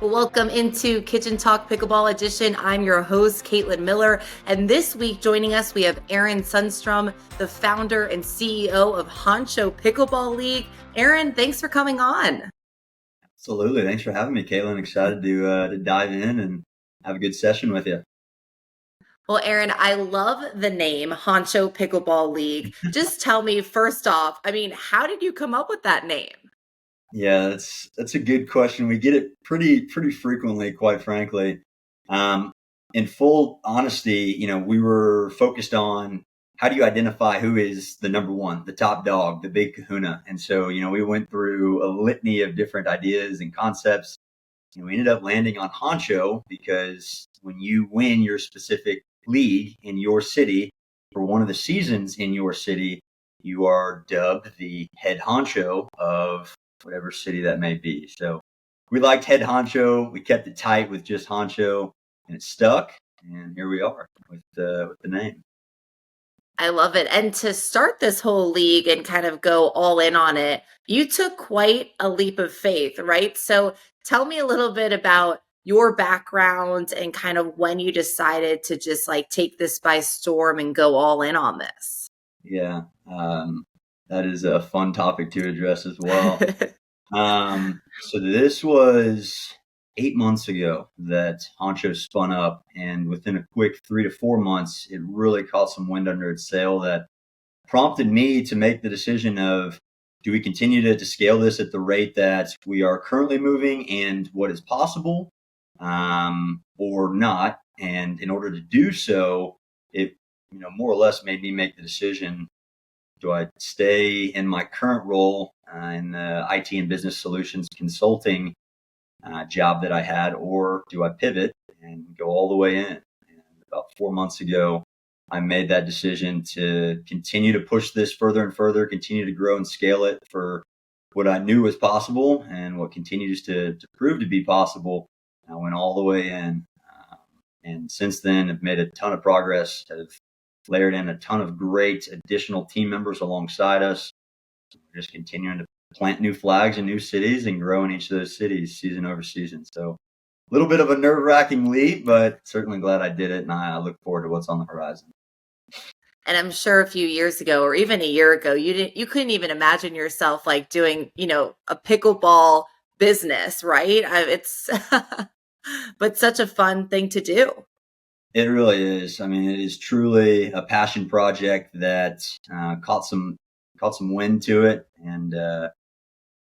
Welcome into Kitchen Talk Pickleball Edition. I'm your host, Caitlin Miller. And this week joining us, we have Aaron Sundstrom, the founder and CEO of Honcho Pickleball League. Aaron, thanks for coming on. Absolutely. Thanks for having me, Caitlin. Excited to dive in and have a good session with you. Well, Aaron, I love the name Honcho Pickleball League. Just tell me first off, how did you come up with that name? Yeah, that's a good question. We get it pretty frequently, quite frankly. In full honesty, we were focused on how do you identify who is the number one, the top dog, the big kahuna. And so, we went through a litany of different ideas and concepts. And we ended up landing on Honcho because when you win your specific league in your city for one of the seasons in your city, you are dubbed the head honcho of whatever city that may be. So we liked head honcho. We kept it tight with just honcho, and it stuck. And here we are with the name. I love it. And to start this whole league and kind of go all in on it, you took quite a leap of faith, right? So tell me a little bit about your background and kind of when you decided to just like take this by storm and go all in on this. Yeah, that is a fun topic to address as well. So this was 8 months ago that Honcho spun up, and within a quick 3 to 4 months, it really caught some wind under its sail that prompted me to make the decision of, do we continue to scale this at the rate that we are currently moving and what is possible, or not? And in order to do so, it more or less made me make the decision: do I stay in my current role in the IT and business solutions consulting job that I had, or do I pivot and go all the way in? And about 4 months ago, I made that decision to continue to push this further and further, continue to grow and scale it for what I knew was possible and what continues to prove to be possible. I went all the way in. And since then, I've made a ton of progress, have layered in a ton of great additional team members alongside us. We're just continuing to plant new flags in new cities and grow in each of those cities season over season. So a little bit of a nerve-wracking leap, but certainly glad I did it, and I look forward to what's on the horizon. And I'm sure a few years ago or even a year ago, you couldn't even imagine yourself like doing, a pickleball business, right? It's but such a fun thing to do. It really is. I mean, it is truly a passion project that caught some wind to it and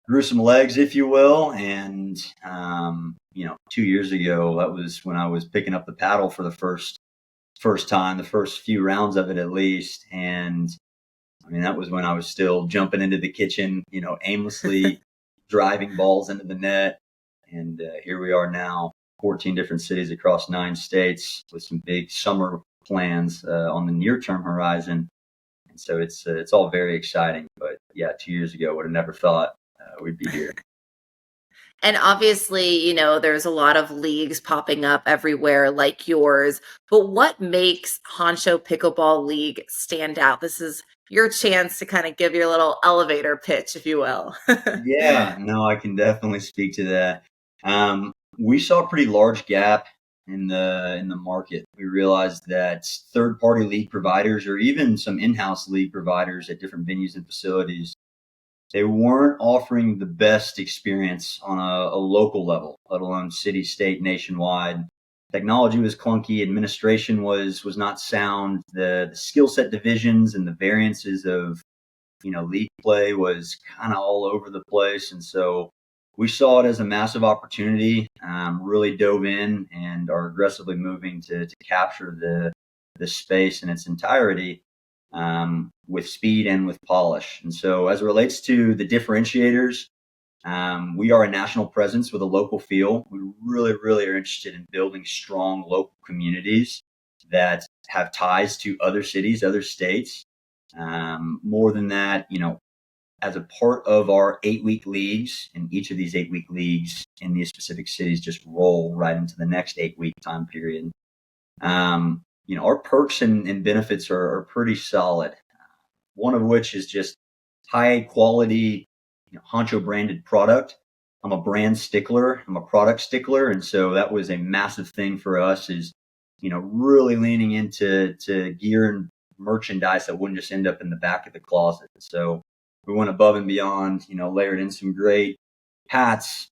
grew some legs, if you will. And 2 years ago, that was when I was picking up the paddle for the first time, the first few rounds of it at least. And I mean, that was when I was still jumping into the kitchen, aimlessly driving balls into the net. And here we are now, 14 different cities across 9 states with some big summer plans on the near-term horizon. And so it's all very exciting. But yeah, 2 years ago, would have never thought we'd be here. And obviously, there's a lot of leagues popping up everywhere like yours. But what makes Honcho Pickleball League stand out? This is your chance to kind of give your little elevator pitch, if you will. Yeah, no, I can definitely speak to that. We saw a pretty large gap in the market. We realized that third-party league providers, or even some in-house league providers at different venues and facilities, they weren't offering the best experience on a local level, let alone city, state, nationwide. Technology was clunky. Administration was not sound. The skill set divisions and the variances of league play was kind of all over the place. And so we saw it as a massive opportunity, really dove in and are aggressively moving to capture the space in its entirety, with speed and with polish. And so as it relates to the differentiators, we are a national presence with a local feel. We really, really are interested in building strong local communities that have ties to other cities, other states. More than that, as a part of our 8-week leagues, and each of these 8-week leagues in these specific cities just roll right into the next 8-week time period. Our perks and benefits are pretty solid. One of which is just high quality, Honcho branded product I'm a brand stickler. I'm a product stickler. And so that was a massive thing for us is, really leaning into gear and merchandise that wouldn't just end up in the back of the closet. So we went above and beyond, layered in some great hats,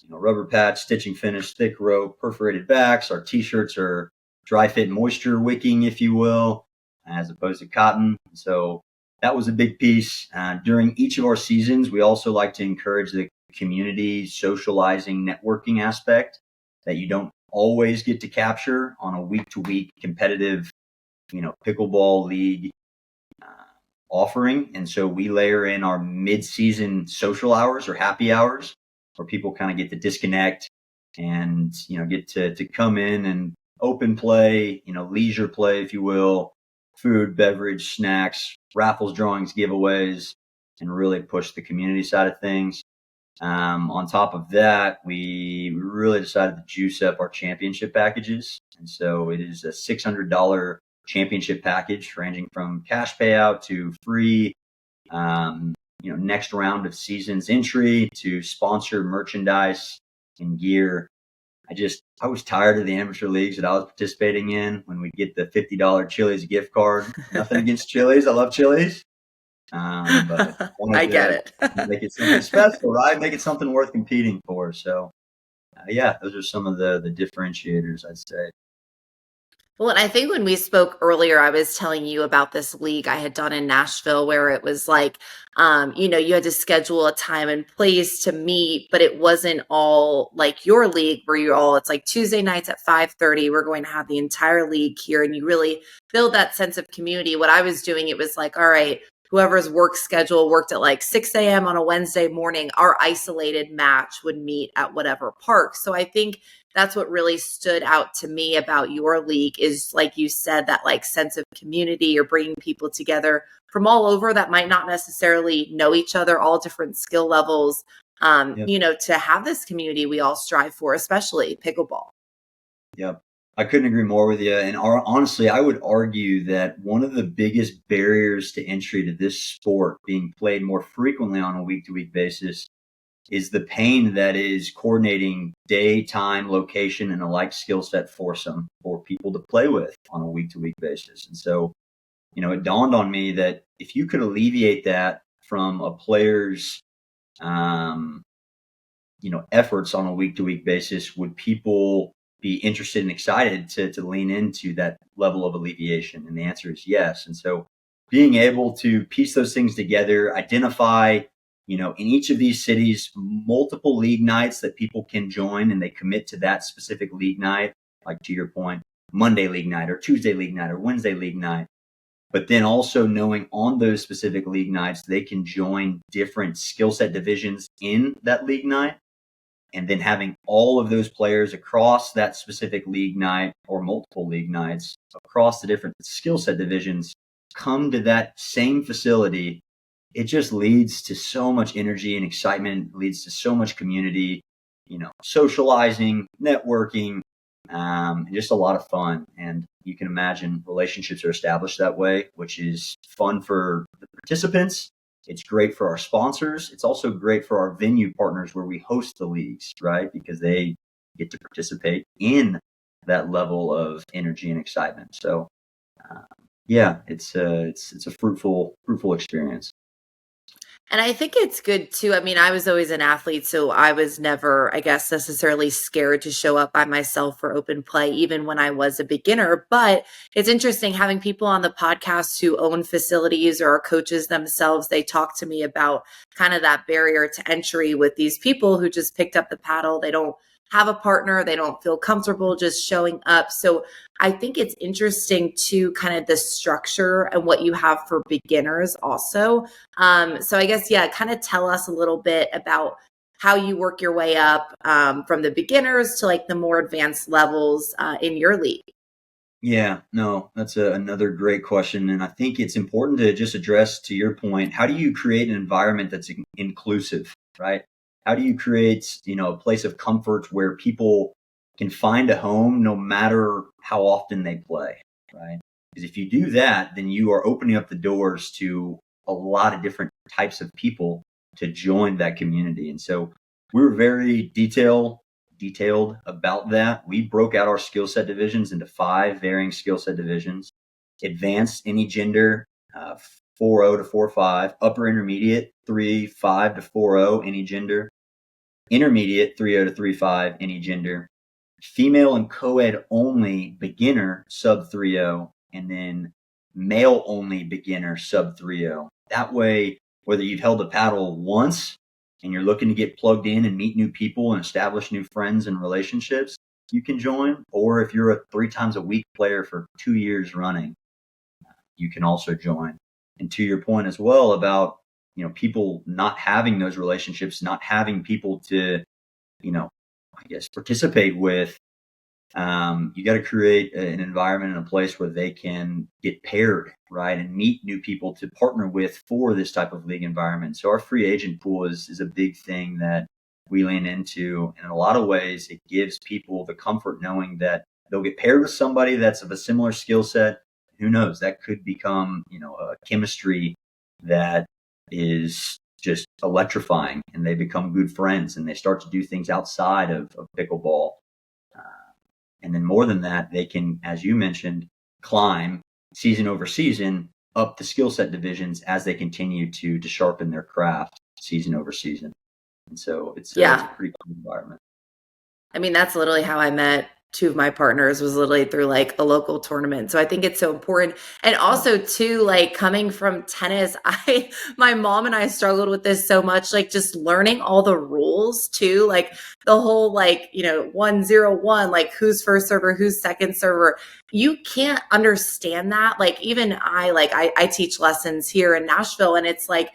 rubber patch, stitching finish, thick rope, perforated backs. Our t-shirts are dry fit moisture wicking, if you will, as opposed to cotton. So that was a big piece. During each of our seasons, we also like to encourage the community socializing, networking aspect that you don't always get to capture on a week-to-week competitive, pickleball league uh, offering. And so we layer in our mid-season social hours or happy hours where people kind of get to disconnect and, get to come in and open play, leisure play, if you will, food, beverage, snacks, raffles, drawings, giveaways, and really push the community side of things. On top of that, we really decided to juice up our championship packages. And so it is a $600 championship package ranging from cash payout to free, next round of seasons entry to sponsored merchandise and gear. I was tired of the amateur leagues that I was participating in when we get the $50 Chili's gift card. Nothing against Chili's. I love Chili's. But I wanted get to it. make it something special, right? Make it something worth competing for. So, yeah, those are some of the differentiators, I'd say. Well, and I think when we spoke earlier, I was telling you about this league I had done in Nashville where it was like, you had to schedule a time and place to meet, but it wasn't all like your league where it's like Tuesday nights at 5:30, we're going to have the entire league here. And you really build that sense of community. What I was doing, it was like, all right, whoever's work schedule worked at like 6 a.m. on a Wednesday morning, our isolated match would meet at whatever park. So I think that's what really stood out to me about your league is, like you said, that like sense of community. You're bringing people together from all over that might not necessarily know each other, all different skill levels, Yep. to have this community we all strive for, especially pickleball. Yep. I couldn't agree more with you. And honestly, I would argue that one of the biggest barriers to entry to this sport being played more frequently on a week to week basis is the pain that is coordinating day, time, location, and a like skill set foursome for people to play with on a week to week basis. And so, it dawned on me that if you could alleviate that from a player's, um, efforts on a week to week basis, would people be interested and excited to lean into that level of alleviation? And the answer is yes. And so being able to piece those things together, identify, in each of these cities, multiple league nights that people can join and they commit to that specific league night, like to your point, Monday league night or Tuesday league night or Wednesday league night. But then also knowing on those specific league nights, they can join different skill set divisions in that league night. And then having all of those players across that specific league night or multiple league nights across the different skill set divisions come to that same facility, it just leads to so much energy and excitement, leads to so much community, socializing, networking, and just a lot of fun. And you can imagine relationships are established that way, which is fun for the participants. It's great for our sponsors. It's also great for our venue partners where we host the leagues, right? Because they get to participate in that level of energy and excitement. So, yeah, it's a fruitful experience. And I think it's good too. I mean, I was always an athlete, so I was never, I guess, necessarily scared to show up by myself for open play, even when I was a beginner. But it's interesting having people on the podcast who own facilities or are coaches themselves. They talk to me about kind of that barrier to entry with these people who just picked up the paddle. They don't have a partner, they don't feel comfortable just showing up. So I think it's interesting to kind of the structure and what you have for beginners also. So I guess, yeah, kind of tell us a little bit about how you work your way up from the beginners to like the more advanced levels in your league. Yeah, no, that's another great question. And I think it's important to just address, to your point, how do you create an environment that's inclusive, right? How do you create, a place of comfort where people can find a home no matter how often they play, right? Because if you do that, then you are opening up the doors to a lot of different types of people to join that community. And so we were very detailed about that. We broke out our skill set divisions into 5 varying skill set divisions: advanced, any gender, 4.0 to 4.5; upper intermediate, 3.5 to 4.0, any gender; intermediate, 3.0 to 3.5, any gender; female and co-ed only beginner, sub 3.0; and then male only beginner, sub 3.0. That way, whether you've held a paddle once and you're looking to get plugged in and meet new people and establish new friends and relationships, you can join. Or if you're a 3 times a week player for 2 years running, you can also join. And to your point as well about, people not having those relationships, not having people to, I guess, participate with, you got to create an environment and a place where they can get paired, right, and meet new people to partner with for this type of league environment. So our free agent pool is a big thing that we lean into. And in a lot of ways, it gives people the comfort knowing that they'll get paired with somebody that's of a similar skill set. Who knows? That could become, a chemistry that is just electrifying, and they become good friends and they start to do things outside of pickleball. And then more than that, they can, as you mentioned, climb season over season up the skill set divisions as they continue to sharpen their craft season over season. And so it's a pretty cool environment. I mean, that's literally how I met 2 of my partners, was literally through like a local tournament. So I think it's so important. And also too, like coming from tennis, my mom and I struggled with this so much, like just learning all the rules too, like the whole, like, 1-0-1, like who's first server, who's second server. You can't understand that. Like even I teach lessons here in Nashville, and it's like,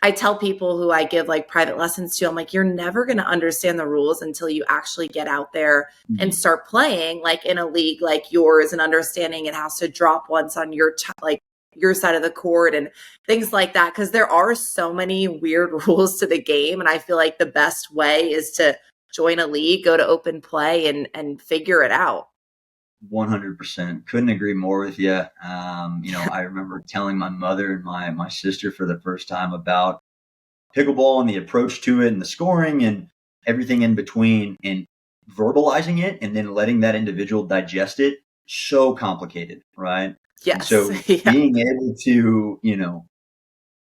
I tell people who I give like private lessons to, I'm like, you're never going to understand the rules until you actually get out there and start playing like in a league like yours, and understanding it has to drop once on your like your side of the court and things like that. Cause there are so many weird rules to the game. And I feel like the best way is to join a league, go to open play and figure it out. 100%. Couldn't agree more with you. I remember telling my mother and my sister for the first time about pickleball and the approach to it and the scoring and everything in between, and verbalizing it and then letting that individual digest it. So complicated, right? And Yes. so being able to,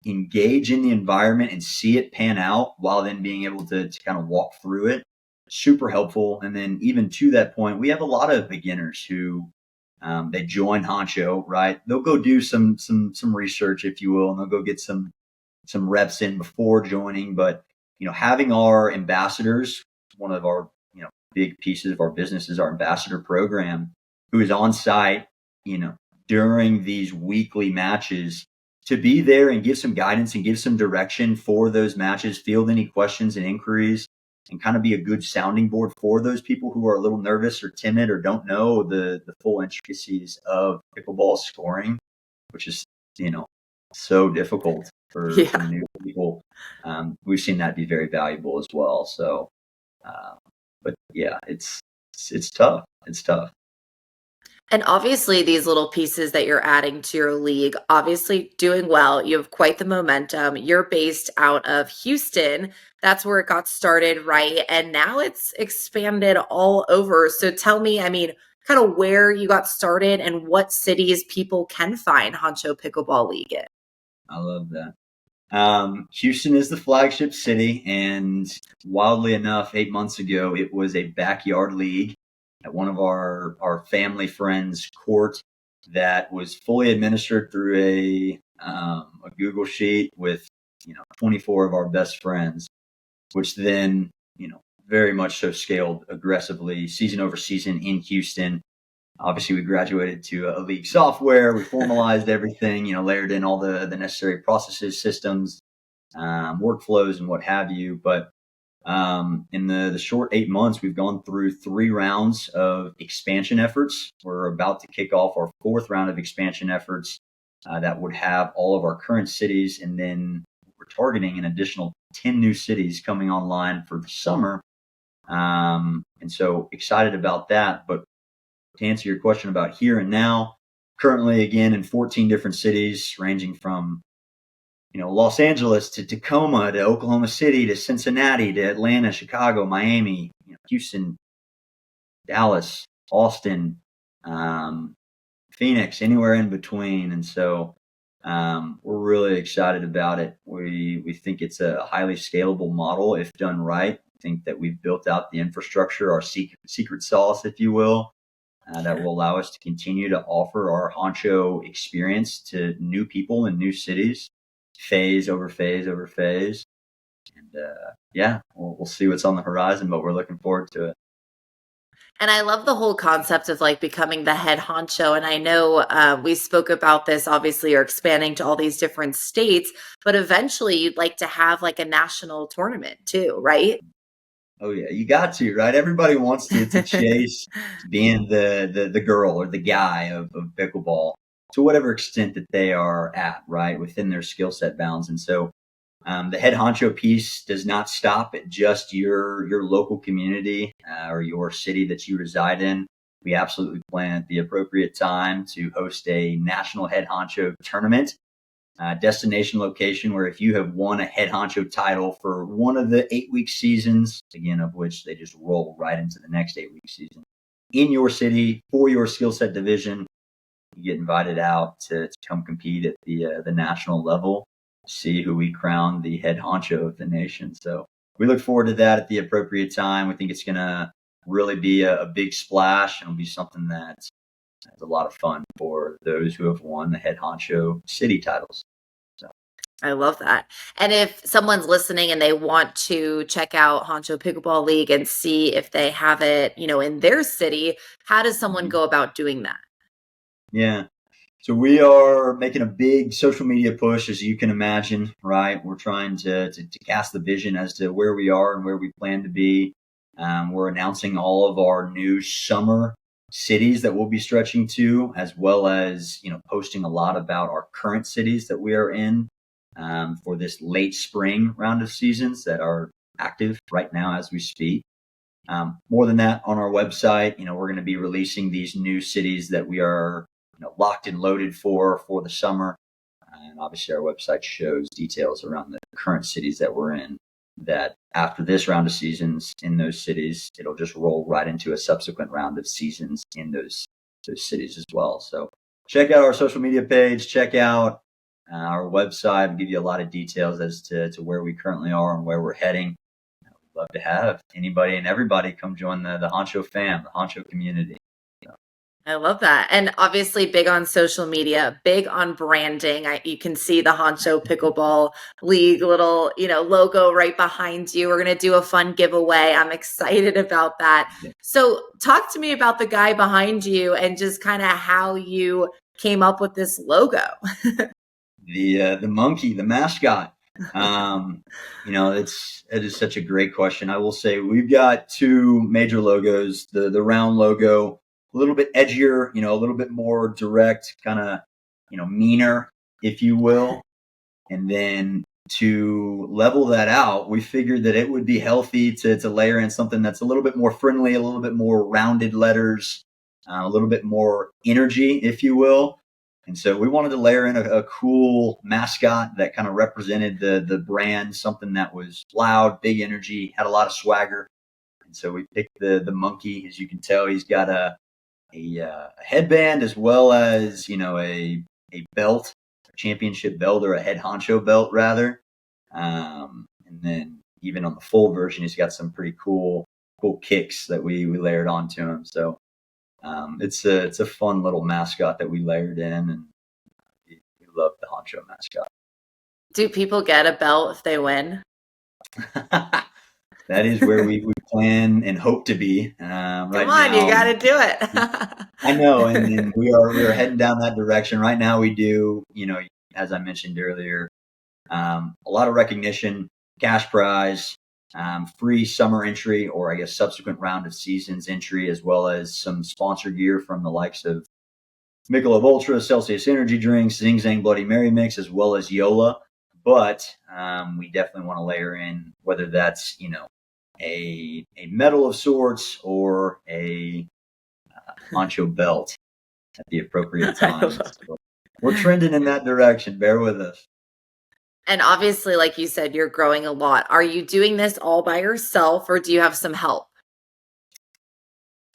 engage in the environment and see it pan out while then being able to kind of walk through it, super helpful. And then even to that point, we have a lot of beginners who they join Honcho, right? They'll go do some research, if you will, and they'll go get some reps in before joining. But having our ambassadors, one of our big pieces of our business is our ambassador program, who is on site during these weekly matches to be there and give some guidance and give some direction for those matches, field any questions and inquiries, and kind of be a good sounding board for those people who are a little nervous or timid or don't know the full intricacies of pickleball scoring, which is, so difficult for new people. We've seen that be very valuable as well. So, but yeah, it's tough. It's tough. And obviously, these little pieces that you're adding to your league, obviously doing well. You have quite the momentum. You're based out of Houston. That's where it got started, right? And now it's expanded all over. So tell me, I mean, kind of where you got started and what cities people can find Honcho Pickleball League in. I love that. Houston is the flagship city, and wildly enough, 8 months ago, it was a backyard league at one of our family friends' court that was fully administered through a Google sheet with 24 of our best friends, which then very much so scaled aggressively season over season in Houston. Obviously, we graduated to a league software. We formalized everything, layered in all the necessary processes, systems, workflows, and what have you. But in the short 8 months, we've gone through 3 rounds of expansion efforts. We're about to kick off our 4th round of expansion efforts that would have all of our current cities. And then we're targeting an additional 10 new cities coming online for the summer. And so excited about that. But to answer your question about here and now, currently, again, in 14 different cities, ranging from Los Angeles to Tacoma to Oklahoma City to Cincinnati to Atlanta, Chicago, Miami, Houston, Dallas, Austin, um, Phoenix, anywhere in between. And so we're really excited about it. We think it's a highly scalable model if done right. I think that we've built out the infrastructure, our secret sauce, if you will, that will allow us to continue to offer our Honcho experience to new people in new cities, phase over phase over phase. And yeah, we'll see what's on the horizon, but we're looking forward to it. And I love the whole concept of like becoming the head honcho. And I know we spoke about this, obviously, you're expanding to all these different states, but eventually you'd like to have like a national tournament too, right? Oh yeah, you got to, right? Everybody wants to chase being the girl or the guy of pickleball to whatever extent that they are at, right, within their skill set bounds. And so the head honcho piece does not stop at just your local community or your city that you reside in. We absolutely plan at the appropriate time to host a national head honcho tournament, destination location where if you have won a head honcho title for one of the 8-week seasons, again, of which they just roll right into the next 8-week season, in your city for your skill set division, you get invited out to come compete at the national level, see who we crown the head honcho of the nation. So we look forward to that at the appropriate time. We think it's going to really be a big splash, and it'll be something that's a lot of fun for those who have won the head honcho city titles. So I love that. And if someone's listening and they want to check out Honcho Pickleball League and see if they have it, in their city, how does someone mhm. go about doing that? Yeah. So we are making a big social media push, as you can imagine, right? We're trying to cast the vision as to where we are and where we plan to be. We're announcing all of our new summer cities that we'll be stretching to, as well as posting a lot about our current cities that we are in for this late spring round of seasons that are active right now as we speak. More than that, on our website, we're going to be releasing these new cities that we are locked and loaded for the summer. And obviously, our website shows details around the current cities that we're in. That after this round of seasons in those cities, it'll just roll right into a subsequent round of seasons in those cities as well. So check out our social media page. Check out our website. We'll give you a lot of details as to where we currently are and where we're heading. We'd love to have anybody and everybody come join the Honcho fam, the Honcho community. So, I love that. And obviously big on social media, big on branding. You can see the Honcho Pickleball League little, logo right behind you. We're going to do a fun giveaway. I'm excited about that. yeah. So talk to me about the guy behind you and just kind of how you came up with this logo. The monkey, the mascot. It is such a great question. I will say we've got two major logos. The round logo, a little bit edgier, a little bit more direct, kind of meaner, if you will. And then to level that out, we figured that it would be healthy to layer in something that's a little bit more friendly, a little bit more rounded letters, a little bit more energy, if you will. And so we wanted to layer in a cool mascot that kind of represented the brand, something that was loud, big energy, had a lot of swagger. And so we picked the monkey. As you can tell, he's got a headband as well as a belt, a championship belt or a head honcho belt rather. And then even on the full version, he's got some pretty cool kicks that we layered onto him. So it's a fun little mascot that we layered in, and we love the honcho mascot. Do people get a belt if they win? That is where we plan and hope to be Come right on, you now. got to do it. I know, and we are heading down that direction right now. We do, as I mentioned earlier, a lot of recognition, cash prize, free summer entry, or I guess subsequent round of seasons entry, as well as some sponsor gear from the likes of Michelob Ultra, Celsius Energy Drinks, Zing Zang Bloody Mary Mix, as well as Yola. But we definitely want to layer in whether that's a medal of sorts or a honcho belt at the appropriate I time. love So we're trending in that direction. Bear with us. And obviously, like you said, you're growing a lot. Are you doing this all by yourself or do you have some help?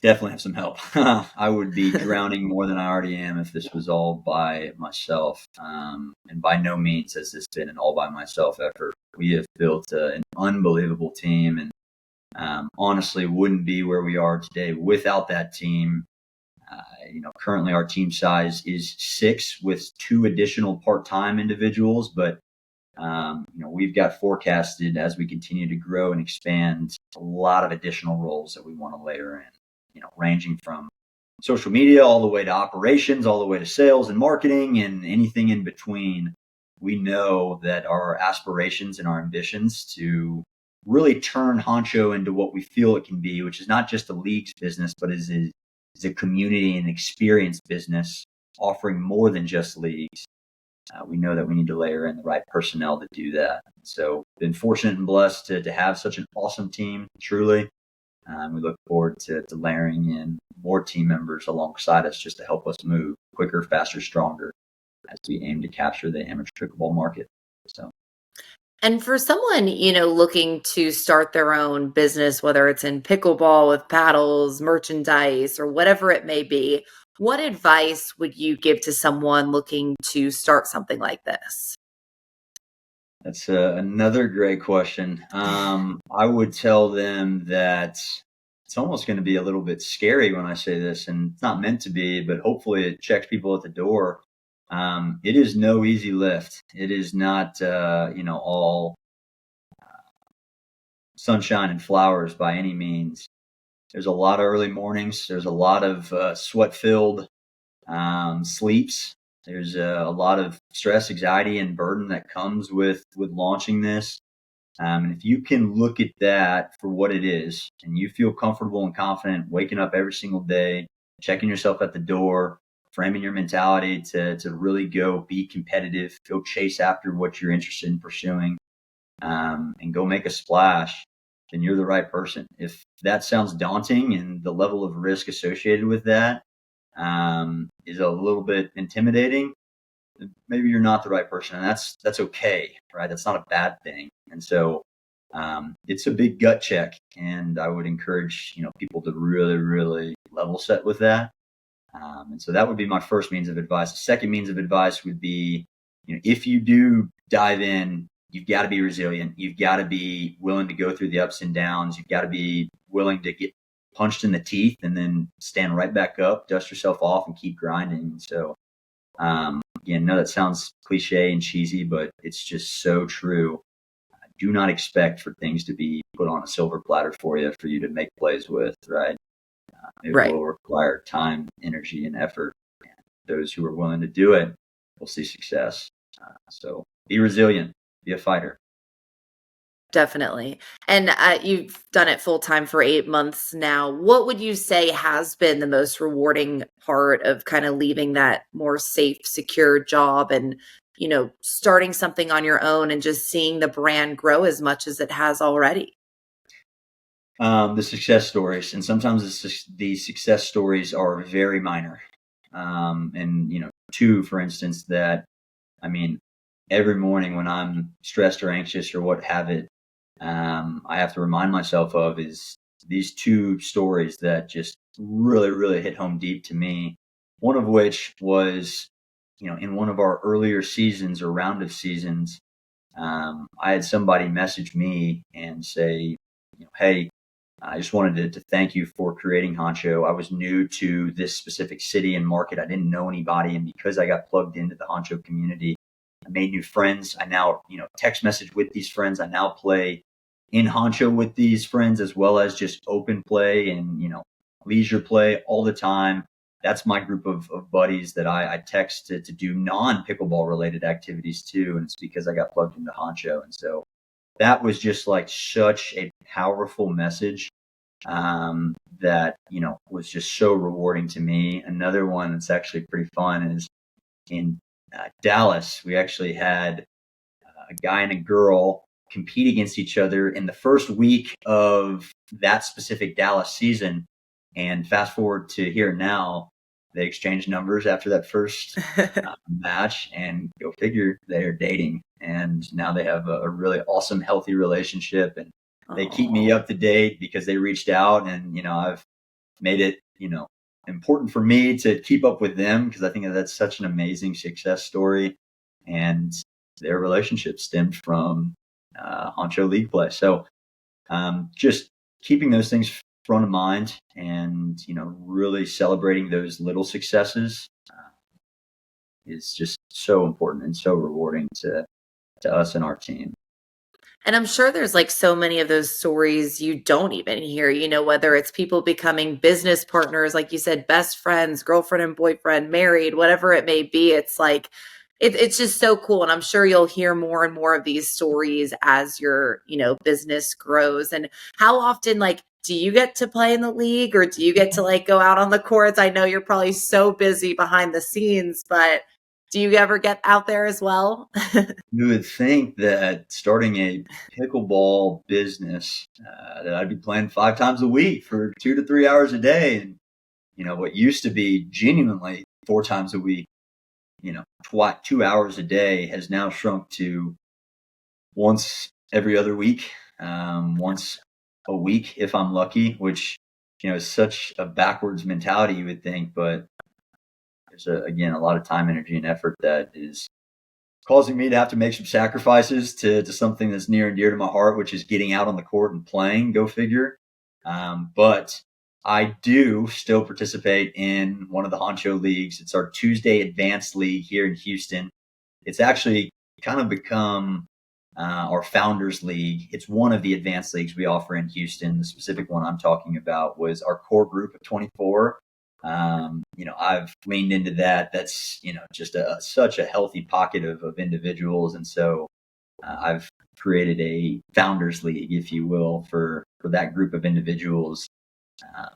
Definitely have some help. I would be drowning more than I already am if this was all by myself. And by no means has this been an all by myself effort. We have built an unbelievable team, and honestly, wouldn't be where we are today without that team. Currently our team size is 6 with 2 additional part-time individuals, but we've got forecasted as we continue to grow and expand a lot of additional roles that we want to layer in, ranging from social media all the way to operations, all the way to sales and marketing and anything in between. We know that our aspirations and our ambitions to really turn Honcho into what we feel it can be, which is not just a leagues business, but is a community and experience business offering more than just leagues. We know that we need to layer in the right personnel to do that. So, been fortunate and blessed to have such an awesome team, truly. We look forward to layering in more team members alongside us just to help us move quicker, faster, stronger as we aim to capture the amateur pickleball market. So, And for someone, looking to start their own business, whether it's in pickleball with paddles, merchandise, or whatever it may be, what advice would you give to someone looking to start something like this? that's another great question. I would tell them that it's almost going to be a little bit scary when I say this, and it's not meant to be, but hopefully it checks people at the door. It is no easy lift. It is not, all sunshine and flowers by any means. There's a lot of early mornings. There's a lot of sweat-filled sleeps. There's a lot of stress, anxiety, and burden that comes with launching this. And if you can look at that for what it is, and you feel comfortable and confident waking up every single day, checking yourself at the door, framing your mentality to really go be competitive, go chase after what you're interested in pursuing, and go make a splash, then you're the right person. If that sounds daunting and the level of risk associated with that is a little bit intimidating, maybe you're not the right person, and that's okay, right? That's not a bad thing. And so it's a big gut check, and I would encourage people to really, really level set with that. And so that would be my first means of advice. The second means of advice would be, if you do dive in, you've got to be resilient. You've got to be willing to go through the ups and downs. You've got to be willing to get punched in the teeth and then stand right back up, dust yourself off, and keep grinding. So, again, no, that sounds cliche and cheesy, but it's just so true. Do not expect for things to be put on a silver platter for you to make plays with, right? It Right. will require time, energy, and effort. And those who are willing to do it will see success. So be resilient, be a fighter. Definitely. And you've done it full time for 8 months now. What would you say has been the most rewarding part of kind of leaving that more safe, secure job and, starting something on your own and just seeing the brand grow as much as it has already? The success stories, and sometimes the success stories are very minor. And two, for instance, that I mean, every morning when I'm stressed or anxious or what have it, I have to remind myself of is these two stories that just really, really hit home deep to me. One of which was, in one of our earlier seasons or round of seasons, I had somebody message me and say, hey, I just wanted to thank you for creating Honcho. I was new to this specific city and market. I didn't know anybody. And because I got plugged into the Honcho community, I made new friends. I now, text message with these friends. I now play in Honcho with these friends as well as just open play and, leisure play all the time. That's my group of buddies that I text to do non pickleball related activities too. And it's because I got plugged into Honcho. And so that was just like such a powerful message that was just so rewarding to me. Another one that's actually pretty fun is in Dallas. We actually had a guy and a girl compete against each other in the first week of that specific Dallas season. And fast forward to here now, they exchanged numbers after that first match, and go figure, they're dating. And now they have a really awesome, healthy relationship. And they keep me Oh, up to date because they reached out, and, I've made it, important for me to keep up with them because I think that that's such an amazing success story. And their relationship stemmed from Honcho League play. So just keeping those things front of mind, and really celebrating those little successes is just so important and so rewarding to us and our team. and I'm sure there's like so many of those stories you don't even hear, whether it's people becoming business partners, like you said, best friends, girlfriend and boyfriend, married, whatever it may be. It's like, it's just so cool. And I'm sure you'll hear more and more of these stories as your, business grows. And how often, like, do you get to play in the league, or do you get to like go out on the courts? I know you're probably so busy behind the scenes, but do you ever get out there as well? You would think that starting a pickleball business, that I'd be playing 5 times a week for 2 to 3 hours a day. And, what used to be genuinely 4 times a week, 2 hours a day, has now shrunk to once every other week, once a week if I'm lucky, which, is such a backwards mentality, you would think. But there's, again, a lot of time, energy, and effort that is causing me to have to make some sacrifices to something that's near and dear to my heart, which is getting out on the court and playing. Go figure. But I do still participate in one of the Honcho leagues. It's our Tuesday Advanced League here in Houston. It's actually kind of become our Founders League. It's one of the advanced leagues we offer in Houston. The specific one I'm talking about was our core group of 24. I've leaned into that. That's, just such a healthy pocket of individuals. And so I've created a Founders League, if you will, for that group of individuals.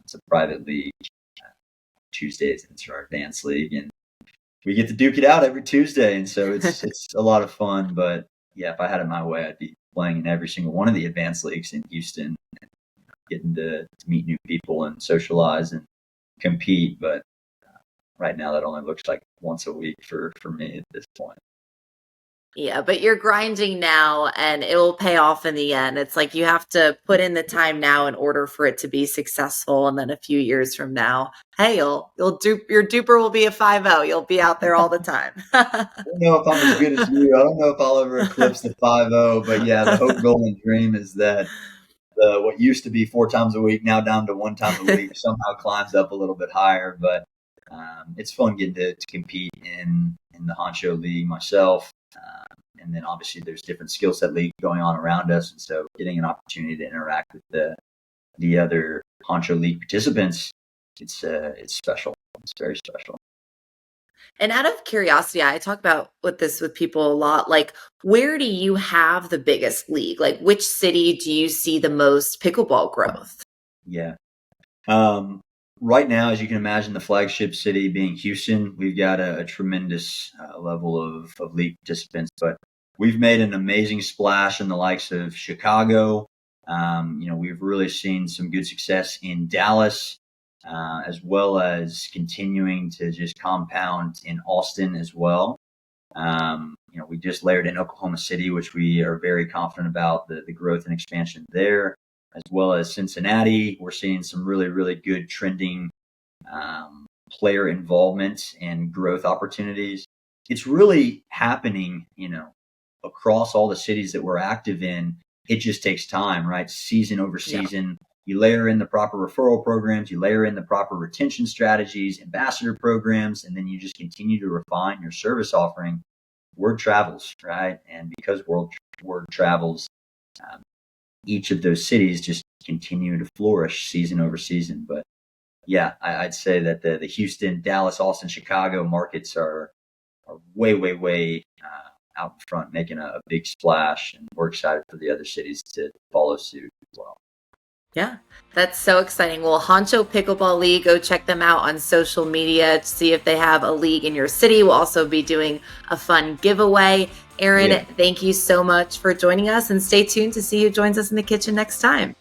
It's a private league. Tuesdays, it's our advanced league, and we get to duke it out every Tuesday. And so it's a lot of fun. But yeah, if I had it my way, I'd be playing in every single one of the advanced leagues in Houston, and getting to meet new people and socialize and compete. But right now, that only looks like once a week for me at this point. Yeah, but you're grinding now and it will pay off in the end. It's like you have to put in the time now in order for it to be successful. And then a few years from now, hey, you'll dupe, your duper will be a 5-0. You'll be out there all the time. I don't know if I'm as good as you. I don't know if I'll ever eclipse the 5-0, but yeah, the hope, goal, and dream is that what used to be 4 times a week, now down to 1 time a week, somehow climbs up a little bit higher. But it's fun getting to compete in the Honcho League myself. And then obviously there's different skill set leagues going on around us. And so getting an opportunity to interact with the other Honcho League participants, it's special. It's very special. And out of curiosity, I talk about with people a lot. Like, where do you have the biggest league? Like, which city do you see the most pickleball growth? Yeah. Right now, as you can imagine, the flagship city being Houston, we've got a tremendous level of league participants, but we've made an amazing splash in the likes of Chicago. We've really seen some good success in Dallas, as well as continuing to just compound in Austin as well. We just layered in Oklahoma City, which we are very confident about the growth and expansion there, as well as Cincinnati. We're seeing some really, really good trending player involvement and growth opportunities. It's really happening, across all the cities that we're active in. It just takes time, right? Season over Yeah. season. You layer in the proper referral programs, you layer in the proper retention strategies, ambassador programs, and then you just continue to refine your service offering. Word travels, right? And because word travels, each of those cities just continue to flourish season over season. But yeah, I'd say that the Houston, Dallas, Austin, Chicago markets are way, way, way out in front, making a big splash. And we're excited for the other cities to follow suit as well. Yeah, that's so exciting. Well, Honcho Pickleball League, go check them out on social media to see if they have a league in your city. We'll also be doing a fun giveaway. Aaron, Yeah. thank you so much for joining us, and stay tuned to see who joins us in the kitchen next time.